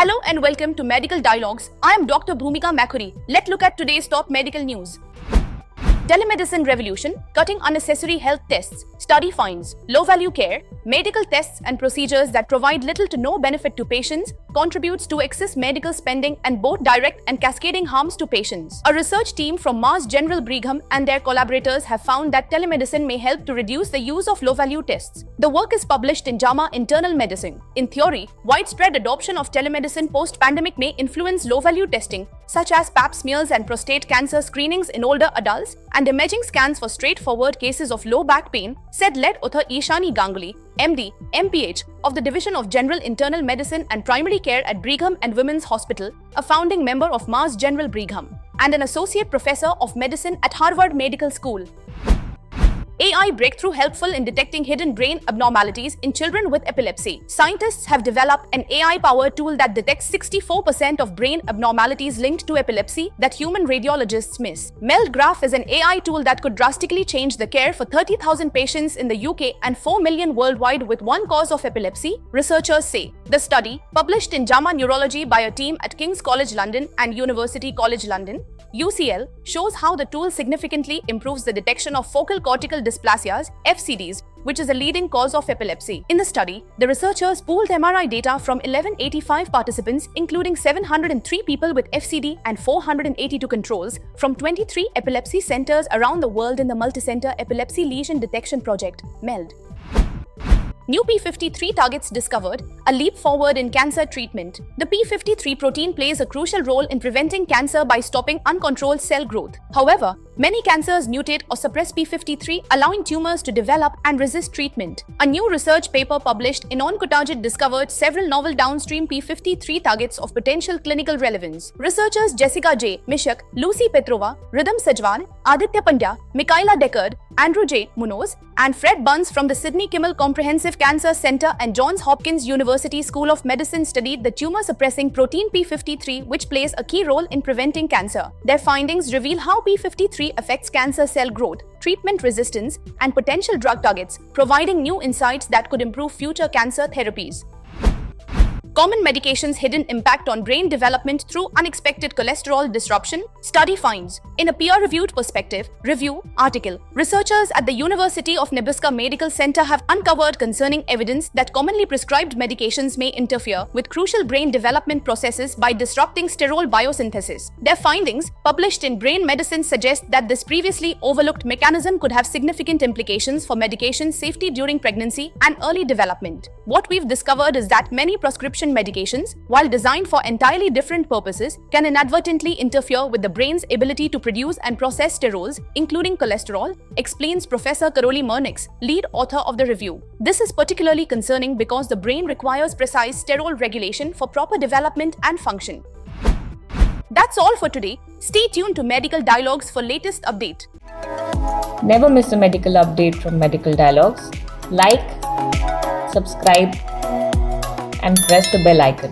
Hello and welcome to Medical Dialogues. I am Dr. Bhumika Makhuri. Let's look at today's top medical news. Telemedicine revolution, cutting unnecessary health tests, study finds, low-value care, medical tests and procedures that provide little to no benefit to patients, contributes to excess medical spending and both direct and cascading harms to patients. A research team from Mass General Brigham and their collaborators have found that telemedicine may help to reduce the use of low-value tests. The work is published in JAMA Internal Medicine. In theory, widespread adoption of telemedicine post-pandemic may influence low-value testing, such as pap smears and prostate cancer screenings in older adults, and imaging scans for straightforward cases of low back pain, said lead author Ishani Ganguly, MD, MPH, of the Division of General Internal Medicine and Primary Care at Brigham and Women's Hospital, a founding member of Mass General Brigham, and an associate professor of medicine at Harvard Medical School. AI breakthrough helpful in detecting hidden brain abnormalities in children with epilepsy. Scientists have developed an AI-powered tool that detects 64% of brain abnormalities linked to epilepsy that human radiologists miss. MELD-Graph is an AI tool that could drastically change the care for 30,000 patients in the UK and 4 million worldwide with one cause of epilepsy, researchers say. The study, published in JAMA Neurology by a team at King's College London and University College London, UCL, shows how the tool significantly improves the detection of focal cortical dysplasias, FCDs, which is a leading cause of epilepsy. In the study, the researchers pooled MRI data from 1185 participants, including 703 people with FCD and 482 controls, from 23 epilepsy centers around the world in the Multicenter Epilepsy Lesion Detection Project, MELD. New p53 targets discovered, a leap forward in cancer treatment. The p53 protein plays a crucial role in preventing cancer by stopping uncontrolled cell growth. However, many cancers mutate or suppress p53, allowing tumors to develop and resist treatment. A new research paper published in Oncotagit discovered several novel downstream p53 targets of potential clinical relevance. Researchers Jessica J. Mishak, Lucy Petrova, Rhythm Sajwan, Aditya Pandya, Michaela Deckard, Andrew J. Munoz, and Fred Bunce from the Sidney Kimmel Comprehensive Cancer Center and Johns Hopkins University School of Medicine studied the tumor-suppressing protein p53, which plays a key role in preventing cancer. Their findings reveal how p53 affects cancer cell growth, treatment resistance, and potential drug targets, providing new insights that could improve future cancer therapies. Common medications' hidden impact on brain development through unexpected cholesterol disruption, study finds. In a peer-reviewed perspective review article, researchers at the University of Nebraska Medical Center have uncovered concerning evidence that commonly prescribed medications may interfere with crucial brain development processes by disrupting sterol biosynthesis. Their findings, published in Brain Medicine, suggest that this previously overlooked mechanism could have significant implications for medication safety during pregnancy and early development. What we've discovered is that many prescription medications, while designed for entirely different purposes, can inadvertently interfere with the brain's ability to produce and process sterols, including cholesterol, explains Professor Karoli Murnix, lead author of the review. This is particularly concerning because the brain requires precise sterol regulation for proper development and function. That's all for today. Stay tuned to Medical Dialogues for latest update. Never miss a medical update from Medical Dialogues. Like, subscribe, and press the bell icon.